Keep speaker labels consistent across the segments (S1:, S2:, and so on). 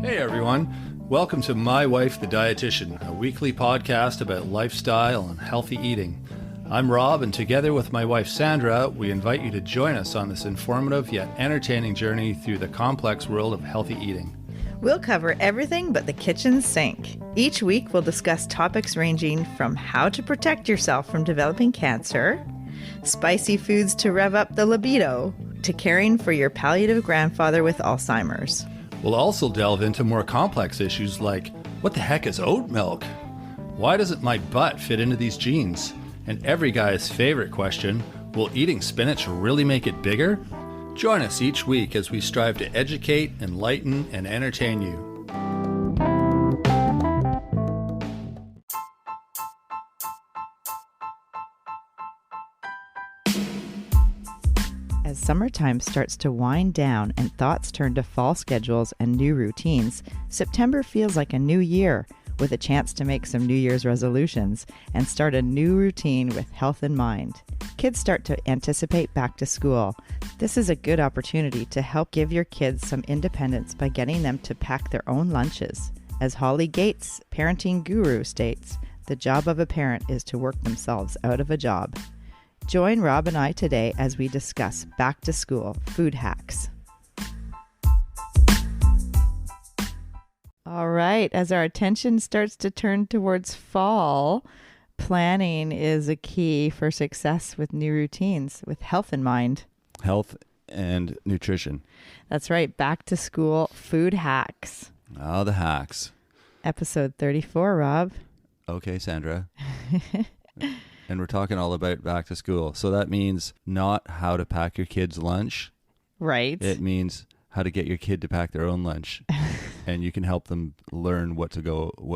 S1: Hey everyone, welcome to My Wife the Dietitian, a weekly podcast about lifestyle and healthy eating. I'm Rob, and together with my wife Sandra, we invite you to join us on this informative yet entertaining journey through the complex world of healthy eating.
S2: We'll cover everything but the kitchen sink. Each week we'll discuss topics ranging from how to protect yourself from developing cancer, spicy foods to rev up the libido, to caring for your palliative grandfather with Alzheimer's.
S1: We'll also delve into more complex issues like, what the heck is oat milk? Why doesn't my butt fit into these jeans? And every guy's favorite question, will eating spinach really make it bigger? Join us each week as we strive to educate, enlighten, and entertain you.
S2: As summertime starts to wind down and thoughts turn to fall schedules and new routines, September feels like a new year, with a chance to make some New Year's resolutions and start a new routine with health in mind. Kids start to anticipate back to school. This is a good opportunity to help give your kids some independence by getting them to pack their own lunches. As Holly Gates, parenting guru, states, the job of a parent is to work themselves out of a job. Join Rob and I today as we discuss back to school food hacks. All right, as our attention starts to turn towards fall, planning is a key for success with new routines, with health in mind.
S1: Health and nutrition.
S2: That's right, back to school food hacks.
S1: Oh, the hacks.
S2: Episode 34, Rob.
S1: Okay, Sandra. And we're talking all about back to school. So that means not how to pack your kid's lunch.
S2: Right.
S1: It means how to get your kid to pack their own lunch. And you can help them learn what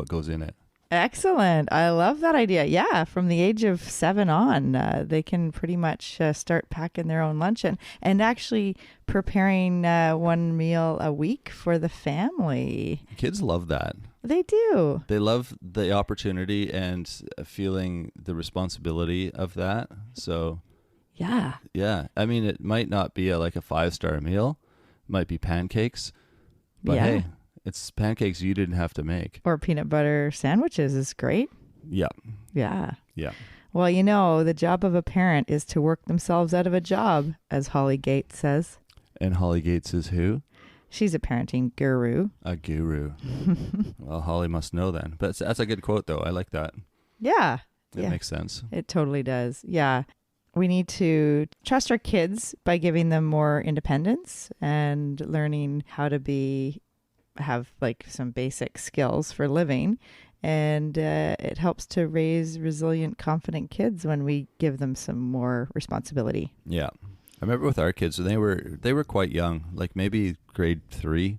S1: goes in it.
S2: Excellent. I love that idea. Yeah, from the age of 7 on, they can pretty much start packing their own lunch and actually preparing one meal a week for the family.
S1: Kids love that.
S2: They do.
S1: They love the opportunity and feeling the responsibility of that. So,
S2: yeah.
S1: I mean, it might not be like a 5-star meal. It might be pancakes. But hey, it's pancakes you didn't have to make.
S2: Or peanut butter sandwiches is great.
S1: Yeah.
S2: Yeah.
S1: Yeah.
S2: Well, you know, the job of a parent is to work themselves out of a job, as Holly Gates says.
S1: And Holly Gates is who?
S2: She's a parenting guru.
S1: A guru. Well, Holly must know then. But that's a good quote, though. I like that.
S2: Yeah.
S1: It makes sense.
S2: It totally does. Yeah. We need to trust our kids by giving them more independence and learning how to have like some basic skills for living. And it helps to raise resilient, confident kids when we give them some more responsibility.
S1: Yeah. I remember with our kids, they were quite young, like maybe grade 3,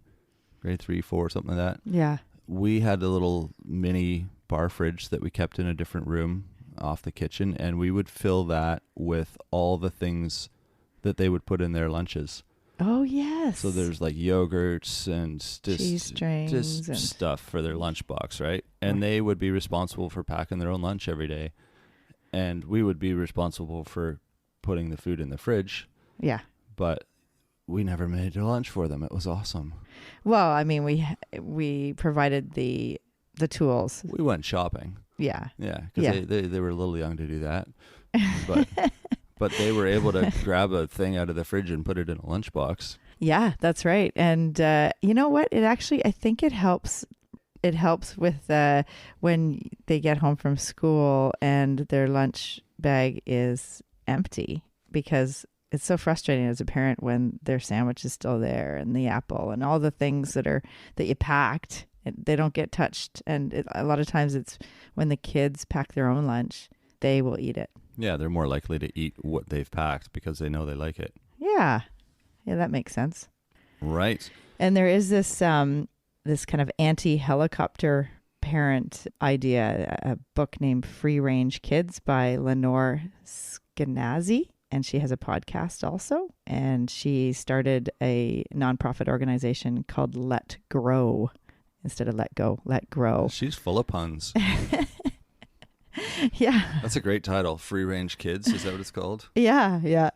S1: 4, something like that.
S2: Yeah.
S1: We had a little mini bar fridge that we kept in a different room off the kitchen, and we would fill that with all the things that they would put in their lunches.
S2: Oh, yes.
S1: So there's like yogurts and
S2: cheese strings and
S1: stuff for their lunchbox, right? And they would be responsible for packing their own lunch every day. And we would be responsible for putting the food in the fridge.
S2: Yeah.
S1: But we never made a lunch for them. It was awesome.
S2: Well, I mean, we provided the tools.
S1: We went shopping.
S2: Yeah.
S1: Yeah, because they were a little young to do that. But they were able to grab a thing out of the fridge and put it in a lunchbox. Yeah,
S2: that's right. And you know what? It actually, I think it helps. It helps with when they get home from school and their lunch bag is empty, because it's so frustrating as a parent when their sandwich is still there and the apple and all the things that you packed, they don't get touched. And a lot of times it's when the kids pack their own lunch, they will eat it.
S1: Yeah, they're more likely to eat what they've packed because they know they like it.
S2: Yeah. Yeah, that makes sense.
S1: Right.
S2: And there is this this kind of anti-helicopter parent idea, a book named Free Range Kids by Lenore Skenazy. And she has a podcast also. And she started a nonprofit organization called Let Grow. Instead of let go, let grow.
S1: She's full of puns.
S2: Yeah.
S1: That's a great title. Free Range Kids. Is that what it's called?
S2: Yeah.
S1: Yeah.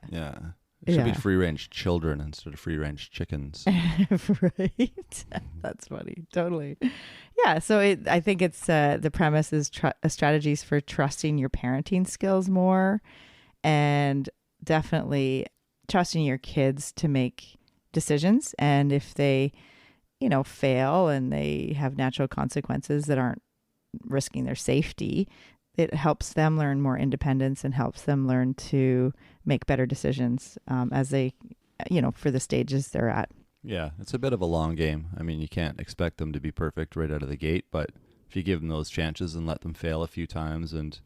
S1: It should be free-range children instead of free-range chickens.
S2: Right. That's funny. Totally. Yeah. So I think it's the premise is strategies for trusting your parenting skills more, and definitely trusting your kids to make decisions. And if they, fail and they have natural consequences that aren't risking their safety, it helps them learn more independence and helps them learn to make better decisions as they, for the stages they're at.
S1: Yeah, it's a bit of a long game. I mean, you can't expect them to be perfect right out of the gate, but if you give them those chances and let them fail a few times and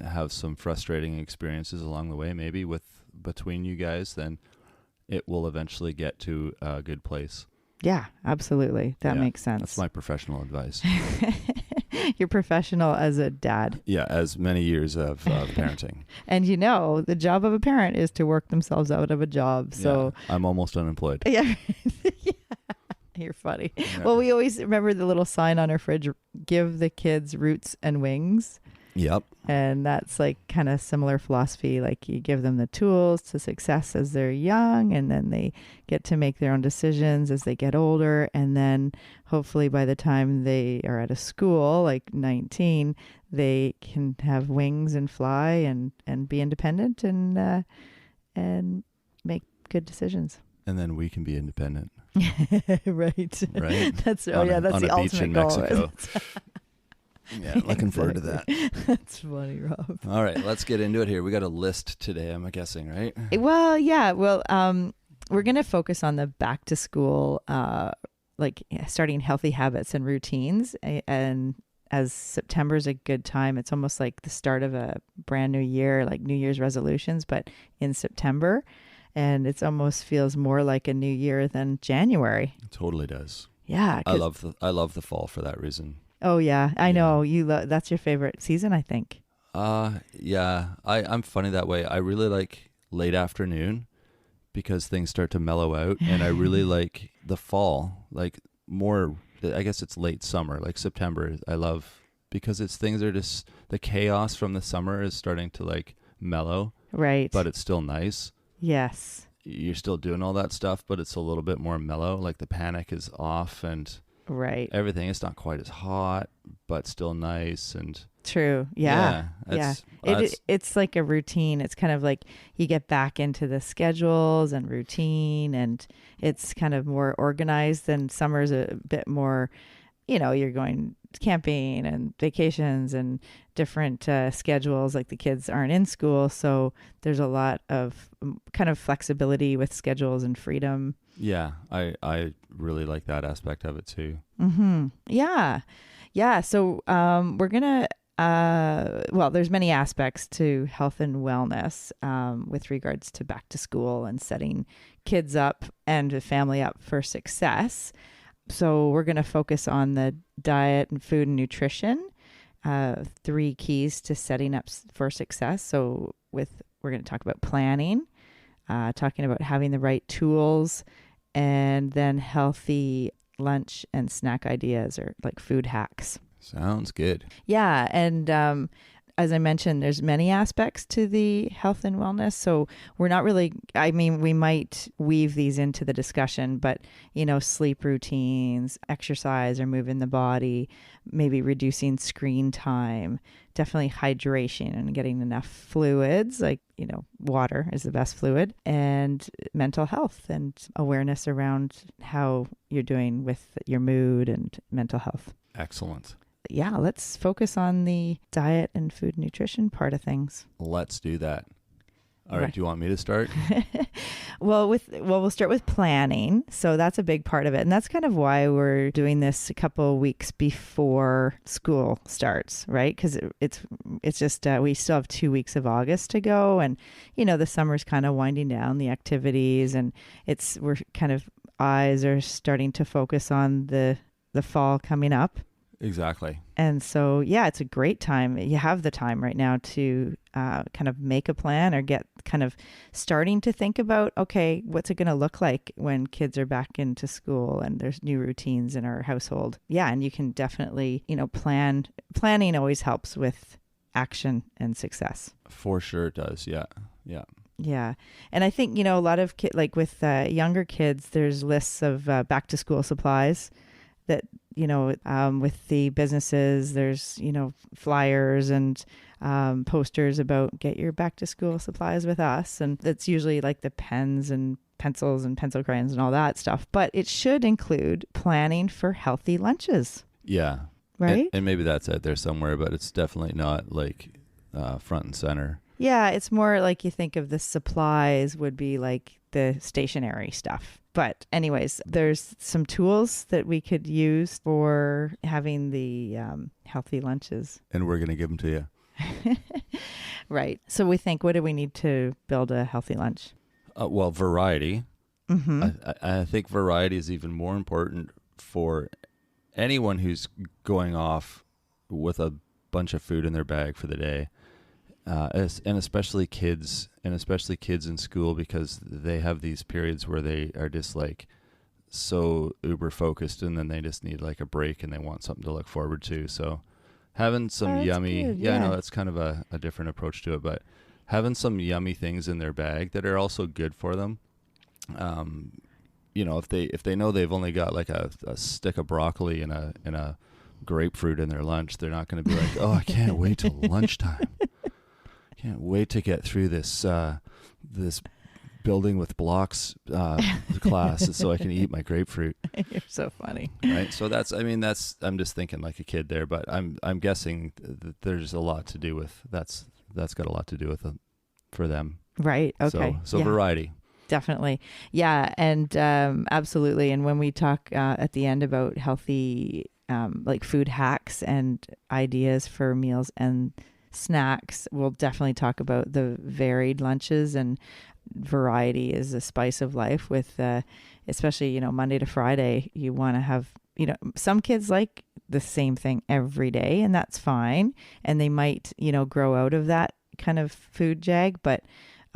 S1: have some frustrating experiences along the way, maybe between you guys, then it will eventually get to a good place.
S2: Yeah, absolutely. That makes sense.
S1: That's my professional advice.
S2: You're professional as a dad.
S1: Yeah, as many years of parenting.
S2: And the job of a parent is to work themselves out of a job. So
S1: yeah, I'm almost unemployed.
S2: Yeah. You're funny. Yeah. Well, we always remember the little sign on our fridge, give the kids roots and wings.
S1: Yep.
S2: And that's like kind of similar philosophy. Like you give them the tools to success as they're young, and then they get to make their own decisions as they get older. And then hopefully by the time they are at a school, like 19, they can have wings and fly and be independent and make good decisions.
S1: And then we can be independent.
S2: Right. That's
S1: on
S2: the
S1: a beach
S2: ultimate
S1: in
S2: goal.
S1: Mexico. Yeah, looking forward to that.
S2: That's funny, Rob.
S1: All right, let's get into it here. We got a list today, I'm guessing, right?
S2: Well, yeah. Well, we're going to focus on the back to school, starting healthy habits and routines. And as September is a good time, it's almost like the start of a brand new year, like New Year's resolutions, but in September. And it almost feels more like a new year than January.
S1: It totally does.
S2: Yeah.
S1: I love the fall for that reason.
S2: Oh yeah, I know you. That's your favorite season, I think.
S1: Yeah. I'm funny that way. I really like late afternoon because things start to mellow out, and I really like the fall, like more. I guess it's late summer, like September. I love because things are just the chaos from the summer is starting to like mellow,
S2: right?
S1: But it's still nice.
S2: Yes.
S1: You're still doing all that stuff, but it's a little bit more mellow. Like the panic is off and.
S2: Right.
S1: Everything. It's not quite as hot, but still nice and
S2: true. Yeah.
S1: Yeah.
S2: It's like a routine. It's kind of like you get back into the schedules and routine, and it's kind of more organized. And summer's a bit more, you're going camping and vacations and different schedules. Like the kids aren't in school, so there's a lot of kind of flexibility with schedules and freedom.
S1: Yeah, I really like that aspect of it too.
S2: Mm-hmm. Yeah. So we're gonna. There's many aspects to health and wellness with regards to back to school and setting kids up and the family up for success. So we're going to focus on the diet and food and nutrition, 3 keys to setting up for success. So we're going to talk about planning, talking about having the right tools, and then healthy lunch and snack ideas or like food hacks.
S1: Sounds good.
S2: Yeah. And as I mentioned, there's many aspects to the health and wellness. So we're not really, we might weave these into the discussion, but, sleep routines, exercise or moving the body, maybe reducing screen time, definitely hydration and getting enough fluids, like, water is the best fluid, and mental health and awareness around how you're doing with your mood and mental health.
S1: Excellent.
S2: Yeah, let's focus on the diet and food nutrition part of things.
S1: Let's do that. All right. Do you want me to start?
S2: We'll start with planning. So that's a big part of it. And that's kind of why we're doing this a couple of weeks before school starts, right? Because it's just, we still have 2 weeks of August to go. And, the summer's kind of winding down, the activities, and we're kind of eyes are starting to focus on the fall coming up.
S1: Exactly.
S2: And so, it's a great time. You have the time right now to kind of make a plan or get kind of starting to think about, okay, what's it going to look like when kids are back into school and there's new routines in our household. Yeah. And you can definitely, plan. Planning always helps with action and success.
S1: For sure it does. Yeah. Yeah.
S2: Yeah. And I think, a lot of like with younger kids, there's lists of back to school supplies that, with the businesses, there's, flyers and posters about get your back to school supplies with us. And that's usually like the pens and pencils and pencil crayons and all that stuff. But it should include planning for healthy lunches.
S1: Yeah.
S2: Right.
S1: And maybe that's out there somewhere, but it's definitely not like front and center.
S2: Yeah, it's more like you think of the supplies would be like the stationary stuff. But anyways, there's some tools that we could use for having the healthy lunches.
S1: And we're going to give them to you.
S2: Right. So we think, what do we need to build a healthy lunch?
S1: Well, variety.
S2: Mm-hmm.
S1: I think variety is even more important for anyone who's going off with a bunch of food in their bag for the day. And especially kids in school, because they have these periods where they are just like so uber focused, and then they just need like a break and they want something to look forward to. So having some yummy, I know that's kind of a different approach to it, but having some yummy things in their bag that are also good for them. If they know they've only got like a stick of broccoli and a grapefruit in their lunch, they're not going to be like, oh, I can't wait till lunchtime. Can't wait to get through this this building with blocks class so I can eat my grapefruit.
S2: You're so funny.
S1: Right. So I'm just thinking like a kid there, but I'm guessing that there's a lot to do with that's got a lot to do with it for them.
S2: Right. Okay.
S1: So variety.
S2: Definitely. Yeah. And absolutely. And when we talk at the end about healthy like food hacks and ideas for meals and snacks, we'll definitely talk about the varied lunches, and variety is a spice of life with especially Monday to Friday. You want to have some kids like the same thing every day, and that's fine, and they might grow out of that kind of food jag, but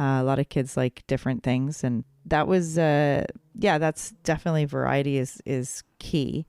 S2: a lot of kids like different things, and that was that's definitely variety is key.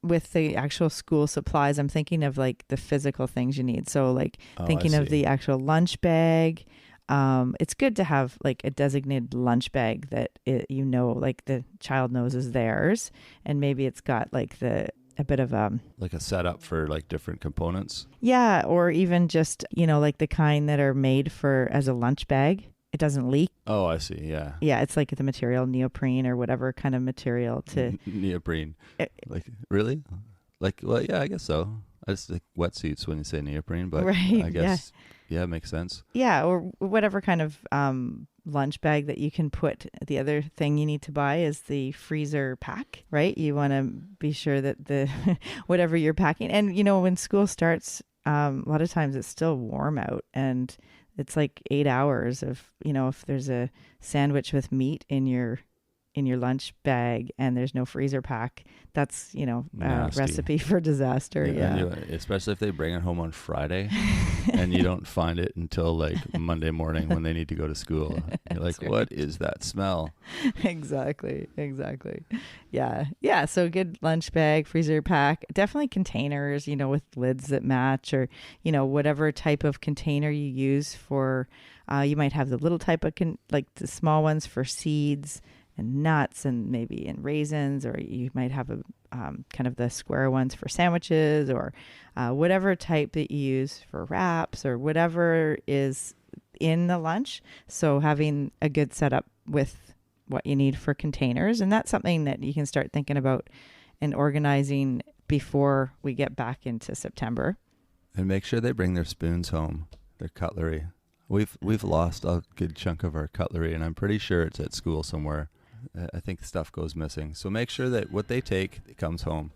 S2: With the actual school supplies, I'm thinking of like the physical things you need. So like thinking of the actual lunch bag. It's good to have like a designated lunch bag that like the child knows is theirs, and maybe it's got like a bit of
S1: like a setup for like different components.
S2: Yeah, or even just like the kind that are made for as a lunch bag. It doesn't leak. Oh,
S1: I see. Yeah.
S2: Yeah, it's like the material neoprene or whatever kind of material to
S1: neoprene. Like really? Like, well, yeah, I guess so. I just think wetsuits when you say neoprene, but
S2: right,
S1: I guess yeah, it makes sense.
S2: Yeah, or whatever kind of lunch bag that you can put. The other thing you need to buy is the freezer pack, right? You want to be sure that the whatever you're packing, and when school starts, a lot of times it's still warm out, and it's like 8 hours of, if there's a sandwich with meat in your lunch bag and there's no freezer pack, that's, a recipe for disaster. Yeah.
S1: Especially if they bring it home on Friday and you don't find it until like Monday morning when they need to go to school. You're like, right. What is that smell?
S2: Exactly. Yeah. Yeah. So good lunch bag, freezer pack, definitely containers, with lids that match, or, whatever type of container you use for, you might have the little type of, like the small ones for seeds and nuts and maybe in raisins, or you might have a kind of the square ones for sandwiches, or whatever type that you use for wraps, or whatever is in the lunch. So having a good setup with what you need for containers, and that's something that you can start thinking about and organizing before we get back into September.
S1: And make sure they bring their spoons home, their cutlery. We've lost a good chunk of our cutlery, and I'm pretty sure it's at school somewhere. I think stuff goes missing. So make sure that what they take comes home.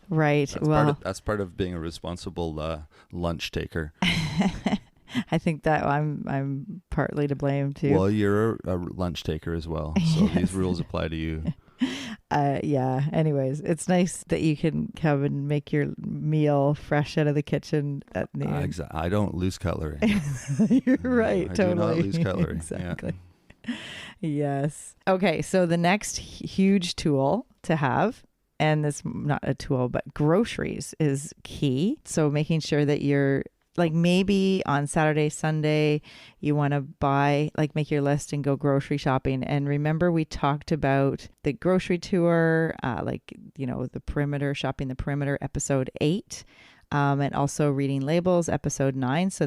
S2: Right.
S1: That's part of being a responsible lunch taker.
S2: I think that I'm partly to blame too.
S1: Well, you're a lunch taker as well, so yes. These rules apply to you.
S2: Yeah. Anyways, it's nice that you can come and make your meal fresh out of the kitchen at noon.
S1: I don't lose cutlery.
S2: You're right.
S1: I
S2: totally.
S1: do not lose cutlery.
S2: Exactly. Yeah. Yes. Okay. So the next huge tool to have, and this not a tool, but groceries is key. So making sure that you're like maybe on Saturday, Sunday, you want to buy, like make your list and go grocery shopping. And remember, we talked about the grocery tour, the perimeter, shopping the perimeter, episode 8, and also reading labels, episode 9. So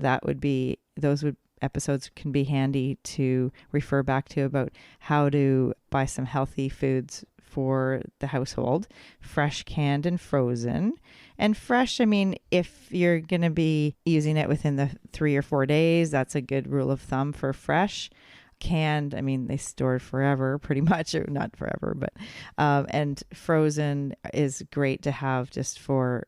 S2: episodes can be handy to refer back to about how to buy some healthy foods for the household, fresh, canned, and frozen. And fresh, I mean, if you're going to be using it within the 3 or 4 days, that's a good rule of thumb for fresh. Canned, I mean, they store forever, pretty much, or not forever, but, and frozen is great to have just for,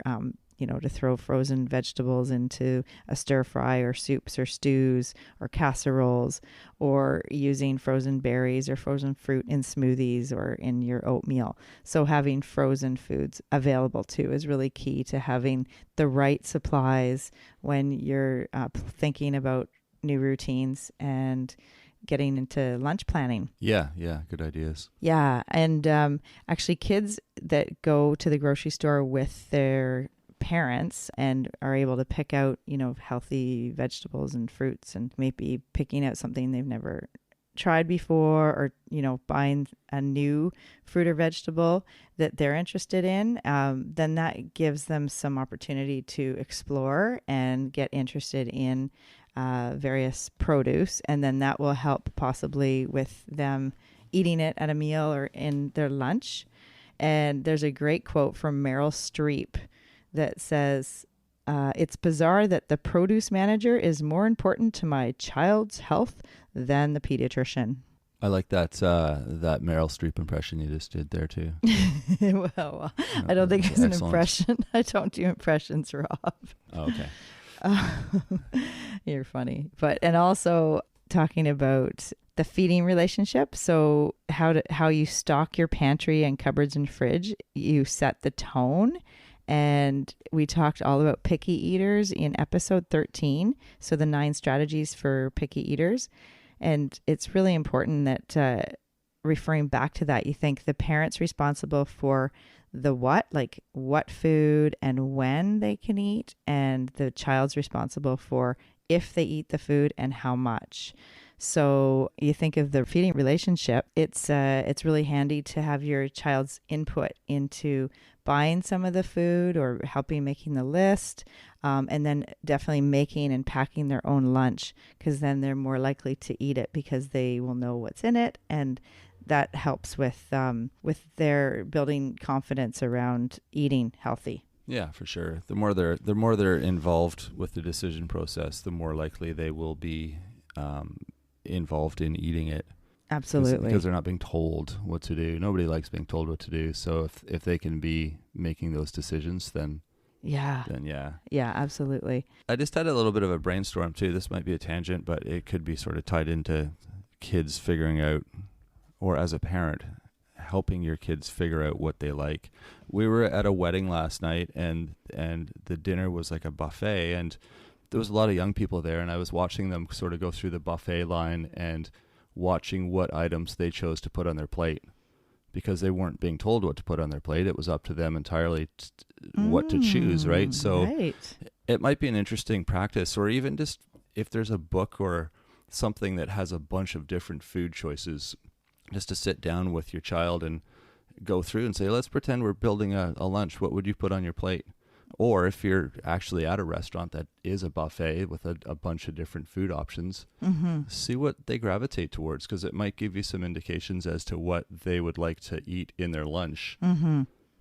S2: to throw frozen vegetables into a stir fry or soups or stews or casseroles, or using frozen berries or frozen fruit in smoothies or in your oatmeal. So having frozen foods available too is really key to having the right supplies when you're thinking about new routines and getting into lunch planning.
S1: Yeah, good ideas.
S2: Yeah, and actually kids that go to the grocery store with their parents and are able to pick out, healthy vegetables and fruits, and maybe picking out something they've never tried before, or, buying a new fruit or vegetable that they're interested in, then that gives them some opportunity to explore and get interested in various produce. And then that will help possibly with them eating it at a meal or in their lunch. And there's a great quote from Meryl Streep that says, it's bizarre that the produce manager is more important to my child's health than the pediatrician.
S1: I like that Meryl Streep impression you just did there too.
S2: Well, I don't think it's an impression. I don't do impressions, Rob.
S1: Oh, okay.
S2: You're funny. And also talking about the feeding relationship. So how you stock your pantry and cupboards and fridge, you set the tone. And we talked all about picky eaters in episode 13. So the 9 strategies for picky eaters. And it's really important that referring back to that, you think the parent's responsible for the what, like what food and when they can eat, and the child's responsible for if they eat the food and how much. So you think of the feeding relationship, it's really handy to have your child's input into buying some of the food or helping making the list, and then definitely making and packing their own lunch, because then they're more likely to eat it because they will know what's in it, and that helps with their building confidence around eating healthy.
S1: Yeah, for sure. The more they're involved with the decision process, the more likely they will be involved in eating it.
S2: Absolutely.
S1: Because they're not being told what to do. Nobody likes being told what to do. So if they can be making those decisions, then yeah. Yeah,
S2: absolutely.
S1: I just had a little bit of a brainstorm too. This might be a tangent, but it could be sort of tied into kids figuring out, or as a parent, helping your kids figure out what they like. We were at a wedding last night, and the dinner was like a buffet, and there was a lot of young people there, and I was watching them sort of go through the buffet line and watching what items they chose to put on their plate, because they weren't being told what to put on their plate. It was up to them entirely what to choose, right? So it might be an interesting practice, or even just if there's a book or something that has a bunch of different food choices, just to sit down with your child and go through and say, let's pretend we're building a lunch. What would you put on your plate? Or if you're actually at a restaurant that is a buffet with a bunch of different food options, see what they gravitate towards, because it might give you some indications as to what they would like to eat in their lunch,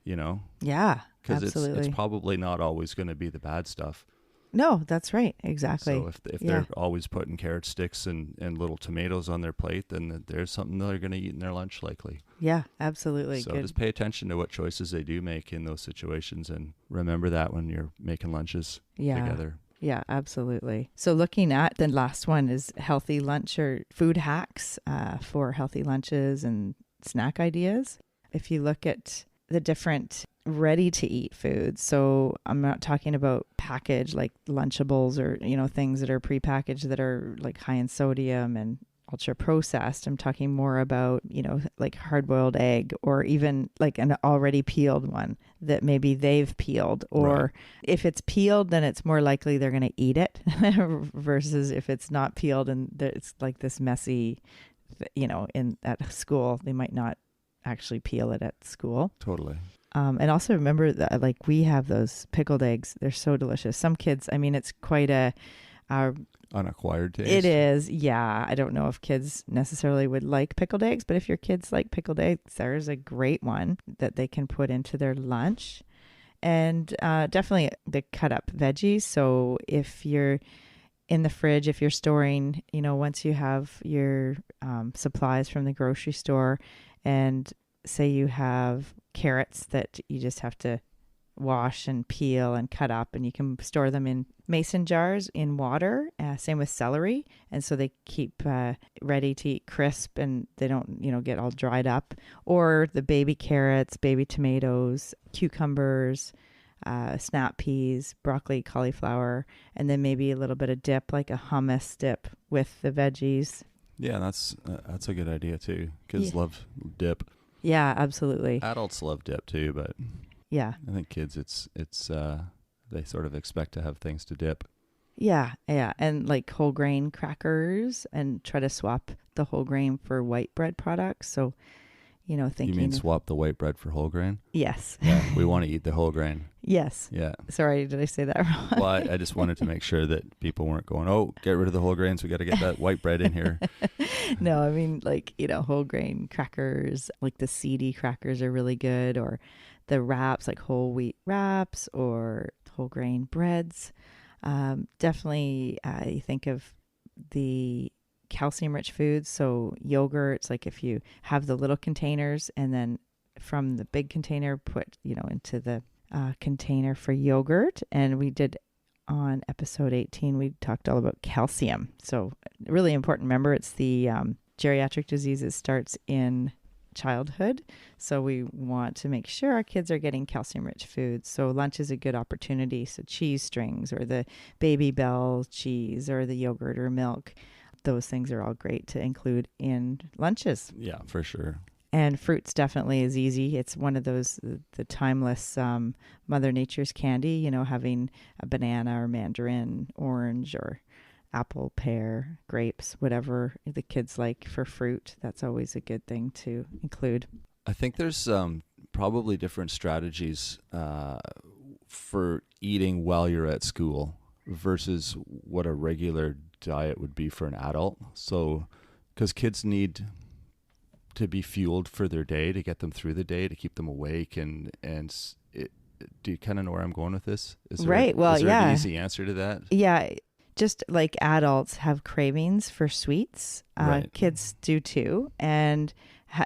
S2: Yeah,
S1: because
S2: absolutely.
S1: it's probably not always going to be the bad stuff.
S2: No, that's right. Exactly.
S1: So if they're always putting carrot sticks and little tomatoes on their plate, then there's something they're going to eat in their lunch likely.
S2: Yeah, absolutely.
S1: So
S2: Good.
S1: just pay attention to what choices they do make in those situations, and remember that when you're making lunches together.
S2: Yeah, absolutely. So looking at the last one is healthy lunch or food hacks for healthy lunches and snack ideas. If you look at the different ready to eat foods, so I'm not talking about packaged like Lunchables or things that are prepackaged that are like high in sodium and ultra processed. I'm talking more about, like hard-boiled egg, or even like an already peeled one that maybe they've peeled. Or
S1: Right.
S2: if it's peeled, then it's more likely they're going to eat it versus if it's not peeled and it's like this messy, at school, they might not actually peel it at school.
S1: Totally.
S2: And also remember that, like, we have those pickled eggs. They're so delicious. Some kids, I mean, it's quite a
S1: Unacquired taste.
S2: it is. Yeah. I don't know if kids necessarily would like pickled eggs, but if your kids like pickled eggs, there's a great one that they can put into their lunch. And definitely the cut up veggies. So if you're in the fridge, if you're storing, once you have your supplies from the grocery store, and say you have carrots that you just have to wash and peel and cut up, and you can store them in mason jars in water. Same with celery. And so they keep ready to eat crisp, and they don't, get all dried up. Or the baby carrots, baby tomatoes, cucumbers, snap peas, broccoli, cauliflower, and then maybe a little bit of dip, like a hummus dip with the veggies.
S1: Yeah, that's a good idea too. Kids love dip.
S2: Yeah, absolutely.
S1: Adults love dip too, but
S2: yeah,
S1: I think kids, it's they sort of expect to have things to dip.
S2: Yeah, and like whole grain crackers, and try to swap the whole grain for white bread products. So, thinking.
S1: You mean swap the white bread for whole grain?
S2: Yes.
S1: Yeah, we want to eat the whole grain.
S2: Yes.
S1: Yeah.
S2: Sorry, did I say that wrong?
S1: Well, I just wanted to make sure that people weren't going, oh, get rid of the whole grains. We got to get that white bread in here.
S2: No, I mean, like, whole grain crackers, like the seedy crackers are really good, or the wraps, like whole wheat wraps or whole grain breads. Definitely, you think of the calcium rich foods. So yogurts, like if you have the little containers, and then from the big container, put, into the container for yogurt. And we did on episode 18, we talked all about calcium. So really important. Remember, it's the geriatric diseases starts in childhood. So we want to make sure our kids are getting calcium rich foods. So lunch is a good opportunity. So cheese strings, or the Baby Bell cheese, or the yogurt or milk. Those things are all great to include in lunches.
S1: Yeah, for sure.
S2: And fruits definitely is easy. It's one of those, the timeless Mother Nature's candy, having a banana or mandarin, orange or apple, pear, grapes, whatever the kids like for fruit. That's always a good thing to include.
S1: I think there's probably different strategies for eating while you're at school versus what a regular diet would be for an adult. So, because kids need to be fueled for their day, to get them through the day, to keep them awake, and do you kind of know where I'm going with this? Is there,
S2: right. Well,
S1: is there
S2: yeah.
S1: an easy answer to that?
S2: Yeah. Just like adults have cravings for sweets,
S1: Right.
S2: Kids do too. And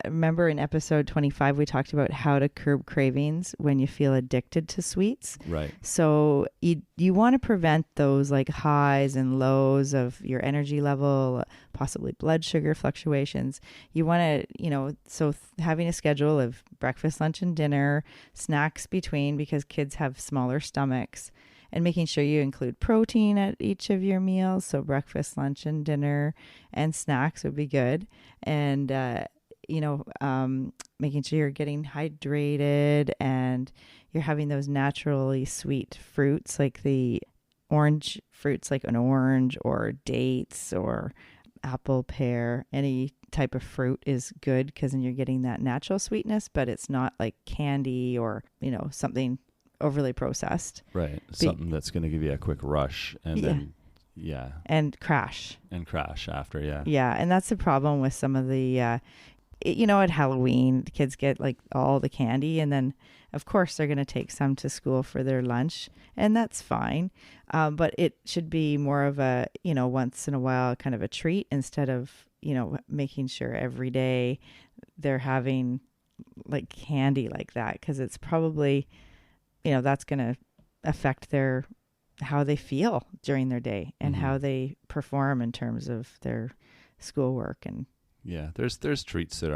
S2: remember in episode 25, we talked about how to curb cravings when you feel addicted to sweets.
S1: Right.
S2: So you want to prevent those like highs and lows of your energy level, possibly blood sugar fluctuations. You want to, so having a schedule of breakfast, lunch, and dinner, snacks between, because kids have smaller stomachs. And making sure you include protein at each of your meals. So breakfast, lunch, and dinner, and snacks would be good. And, making sure you're getting hydrated, and you're having those naturally sweet fruits, like the orange fruits, like an orange or dates or apple, pear, any type of fruit is good, because then you're getting that natural sweetness, but it's not like candy or, something overly processed.
S1: Right. Something that's going to give you a quick rush, and then,
S2: and crash.
S1: And crash after, yeah.
S2: Yeah. And that's the problem with some of the, at Halloween, the kids get like all the candy, and then of course they're going to take some to school for their lunch, and that's fine. But it should be more of a, once in a while kind of a treat, instead of, making sure every day they're having like candy like that, because it's probably, that's going to affect how they feel during their day, and how they perform in terms of their schoolwork. And
S1: yeah, there's treats that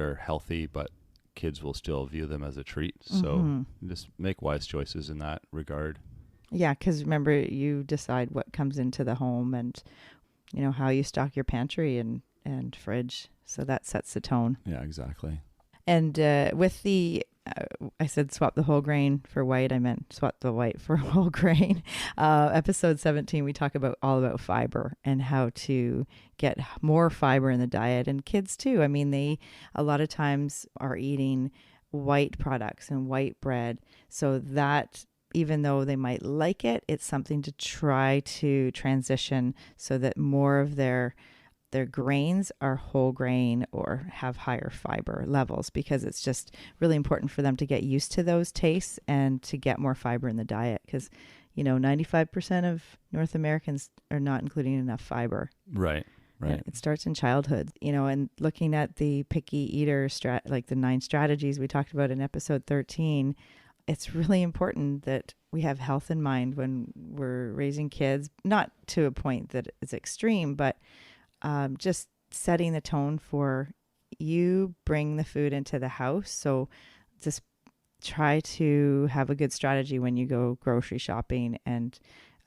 S1: are healthy, but kids will still view them as a treat. So just make wise choices in that regard.
S2: Yeah, because remember, you decide what comes into the home, and how you stock your pantry, and and fridge. So that sets the tone.
S1: Yeah, exactly.
S2: And with the, I said swap the whole grain for white. I meant swap the white for whole grain. Episode 17, we talk all about fiber and how to get more fiber in the diet. And kids too. I mean, they a lot of times are eating white products and white bread. So that, even though they might like it, it's something to try to transition so that more of their grains are whole grain or have higher fiber levels, because it's just really important for them to get used to those tastes and to get more fiber in the diet, because 95% of North Americans are not including enough fiber.
S1: Right.
S2: It starts in childhood, and looking at the picky eater like the 9 strategies we talked about in episode 13, it's really important that we have health in mind when we're raising kids, not to a point that is extreme, but just setting the tone for you bring the food into the house. So just try to have a good strategy when you go grocery shopping and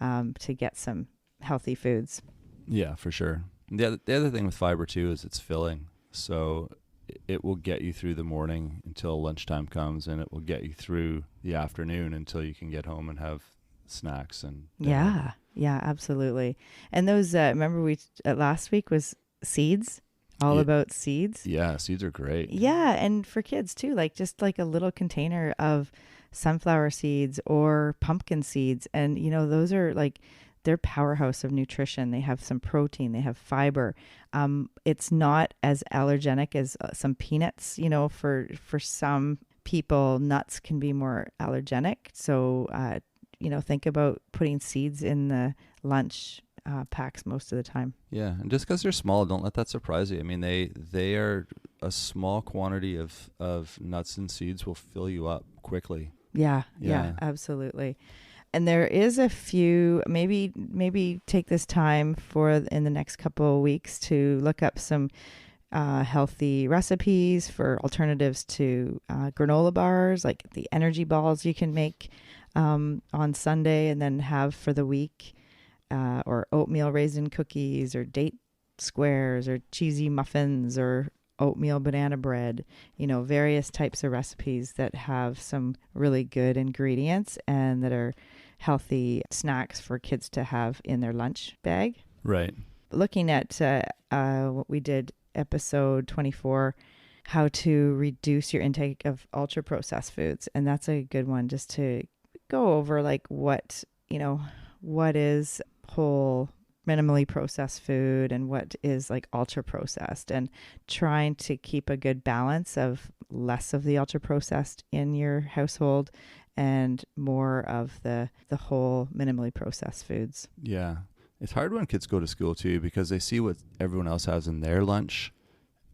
S2: to get some healthy foods.
S1: Yeah, for sure. The other thing with fiber too is it's filling. So it will get you through the morning until lunchtime comes, and it will get you through the afternoon until you can get home and have snacks and dinner.
S2: Yeah, absolutely. And those, remember we last week was seeds, all about seeds.
S1: Yeah, seeds are great.
S2: Yeah, and for kids too, just like a little container of sunflower seeds or pumpkin seeds. And, those are they're powerhouse of nutrition. They have some protein, they have fiber. It's not as allergenic as some peanuts, for some people, nuts can be more allergenic. So, think about putting seeds in the lunch packs most of the time.
S1: Yeah, and just because they're small, don't let that surprise you. I mean, they are a small quantity of nuts and seeds will fill you up quickly.
S2: Yeah, absolutely. And there is a few, maybe take this time in the next couple of weeks to look up some healthy recipes for alternatives to granola bars, like the energy balls you can make on Sunday and then have for the week, or oatmeal raisin cookies or date squares or cheesy muffins or oatmeal banana bread, various types of recipes that have some really good ingredients and that are healthy snacks for kids to have in their lunch bag.
S1: Right.
S2: Looking at what we did, episode 24, how to reduce your intake of ultra processed foods. And that's a good one, just to go over what is whole minimally processed food and what is ultra processed, and trying to keep a good balance of less of the ultra processed in your household and more of the whole minimally processed foods.
S1: Yeah. It's hard when kids go to school too, because they see what everyone else has in their lunch,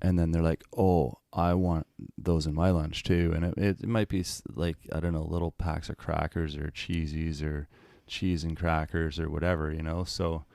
S1: and then they're like, oh, I want those in my lunch too. And it might be little packs of crackers or cheesies or cheese and crackers or whatever, so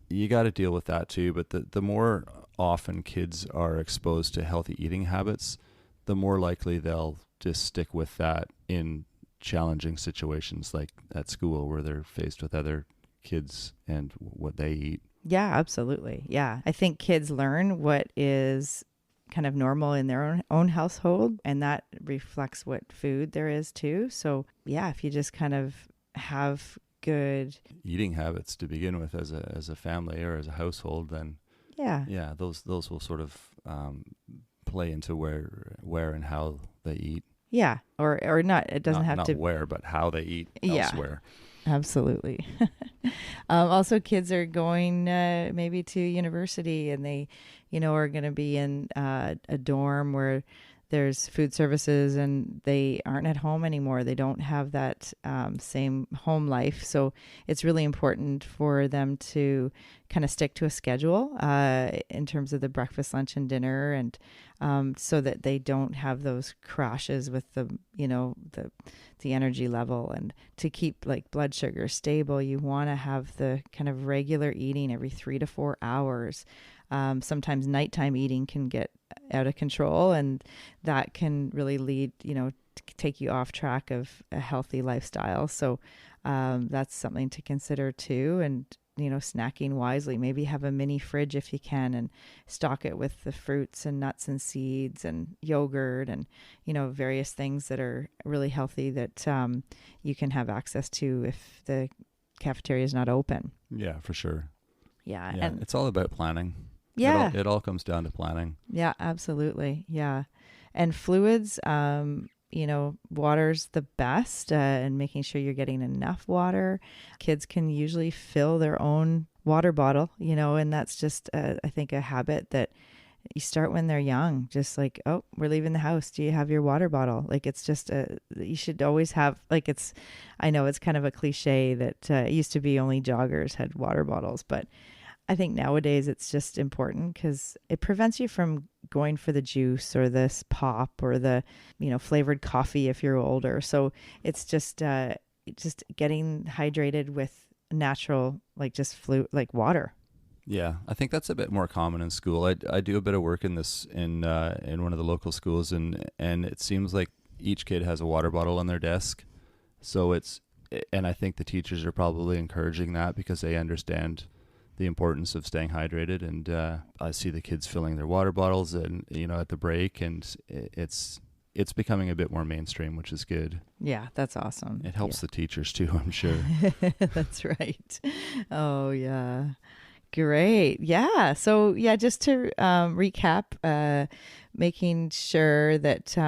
S1: you got to deal with that too. But the more often kids are exposed to healthy eating habits, the more likely they'll just stick with that in challenging situations like at school, where they're faced with other kids and what they eat.
S2: Yeah, absolutely. Yeah. I think kids learn what is kind of normal in their own household, and that reflects what food there is too. So yeah, if you just kind of have good
S1: eating habits to begin with as a family or as a household, then those will sort of play into where and how they eat.
S2: Yeah, or not. It doesn't have
S1: not
S2: to
S1: where, but how they eat elsewhere.
S2: Absolutely. Also, kids are going maybe to university, and they, are going to be in a dorm where there's food services, and they aren't at home anymore. They don't have that same home life. So it's really important for them to kind of stick to a schedule in terms of the breakfast, lunch, and dinner, and so that they don't have those crashes with the energy level. And to keep blood sugar stable, you want to have the kind of regular eating every 3 to 4 hours. Sometimes nighttime eating can get out of control, and that can really lead, take you off track of a healthy lifestyle. So that's something to consider too. And snacking wisely. Maybe have a mini fridge if you can and stock it with the fruits and nuts and seeds and yogurt and, various things that are really healthy that you can have access to if the cafeteria is not open.
S1: Yeah, for sure.
S2: Yeah.
S1: Yeah,
S2: And
S1: it's all about planning.
S2: yeah.
S1: It all comes down to planning.
S2: Yeah, absolutely. Yeah. And fluids, water's the best, and making sure you're getting enough water. Kids can usually fill their own water bottle, and that's just, I think, a habit that you start when they're young. Just like, oh, we're leaving the house. Do you have your water bottle? Like, it's just, you should always have, like, I know it's kind of a cliche that it used to be only joggers had water bottles, but I think nowadays it's just important because it prevents you from going for the juice or this pop or the, flavored coffee if you're older. So it's just getting hydrated with natural, like water.
S1: Yeah, I think that's a bit more common in school. I do a bit of work in this in one of the local schools, and it seems like each kid has a water bottle on their desk. So and I think the teachers are probably encouraging that because they understand the importance of staying hydrated, and I see the kids filling their water bottles and at the break, and it's becoming a bit more mainstream, which is good.
S2: Yeah, that's awesome.
S1: It helps the teachers too, I'm sure.
S2: That's right. Oh yeah, great. Yeah. So yeah, just to recap, making sure that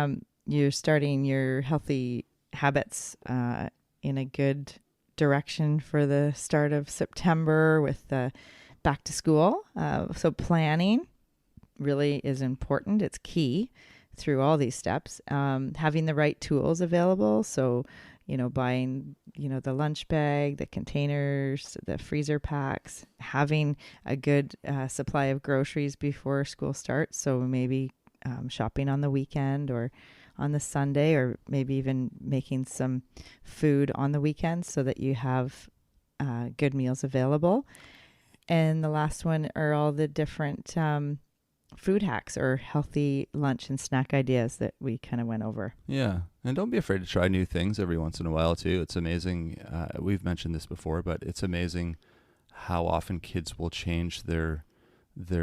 S2: you're starting your healthy habits in a good direction for the start of September with the back to school. So planning really is important. It's key through all these steps. Having the right tools available. So, buying, the lunch bag, the containers, the freezer packs, having a good supply of groceries before school starts. So maybe shopping on the weekend or on the Sunday, or maybe even making some food on the weekend so that you have good meals available. And the last one are all the different food hacks or healthy lunch and snack ideas that we kind of went over.
S1: Yeah. And don't be afraid to try new things every once in a while too. It's amazing. We've mentioned this before, but it's amazing how often kids will change their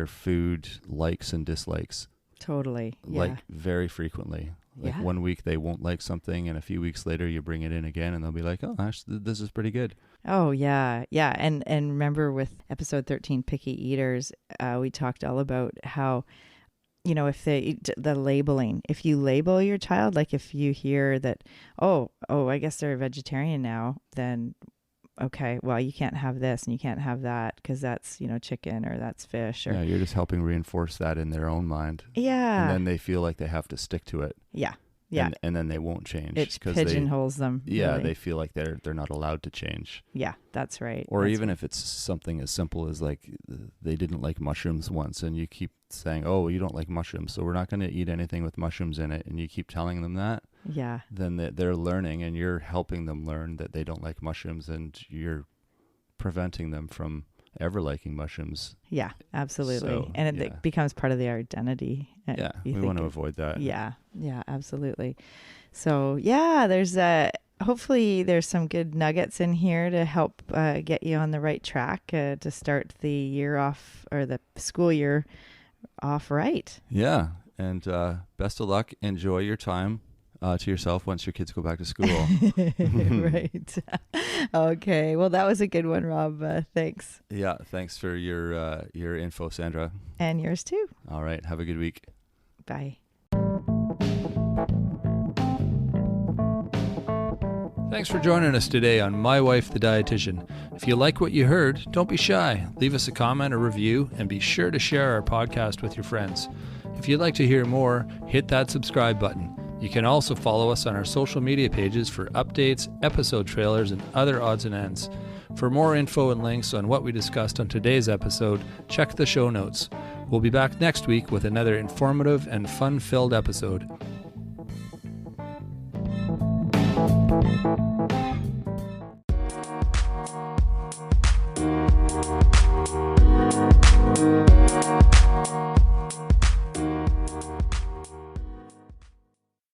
S1: food likes and dislikes.
S2: Totally. Yeah.
S1: Like very frequently. Like 1 week they won't like something, and a few weeks later you bring it in again and they'll be like, oh, actually, this is pretty good.
S2: Oh, yeah. Yeah. And remember with episode 13, Picky Eaters, we talked all about how, if the labeling, if you label your child, like if you hear that, oh, I guess they're a vegetarian now, then okay, well, you can't have this and you can't have that because that's, chicken or that's fish. Or,
S1: yeah, you're just helping reinforce that in their own mind.
S2: Yeah.
S1: And then they feel like they have to stick to it.
S2: Yeah. Yeah.
S1: And then they won't change.
S2: It pigeonholes them.
S1: Yeah,
S2: really.
S1: they feel like they're not allowed to change.
S2: Yeah, that's right.
S1: Or even if it's something as simple as like they didn't like mushrooms once, and you keep saying, oh, you don't like mushrooms, so we're not going to eat anything with mushrooms in it, and you keep telling them that.
S2: Yeah. Then
S1: they're learning, and you're helping them learn that they don't like mushrooms, and you're preventing them from ever liking mushrooms.
S2: Yeah, absolutely.
S1: So,
S2: and it becomes part of their identity.
S1: Yeah, we want to avoid that.
S2: Yeah, absolutely. So yeah, there's hopefully there's some good nuggets in here to help get you on the right track to start the year off, or the school year off right.
S1: Yeah, and best of luck. Enjoy your time to yourself once your kids go back to school.
S2: Right. Okay. Well, that was a good one, Rob. Thanks.
S1: Yeah. Thanks for your info, Sandra.
S2: And yours too.
S1: All right. Have a good week.
S2: Bye.
S1: Thanks for joining us today on My Wife the Dietitian. If you like what you heard, don't be shy. Leave us a comment or review, and be sure to share our podcast with your friends. If you'd like to hear more, hit that subscribe button. You can also follow us on our social media pages for updates, episode trailers, and other odds and ends. For more info and links on what we discussed on today's episode, check the show notes. We'll be back next week with another informative and fun-filled episode.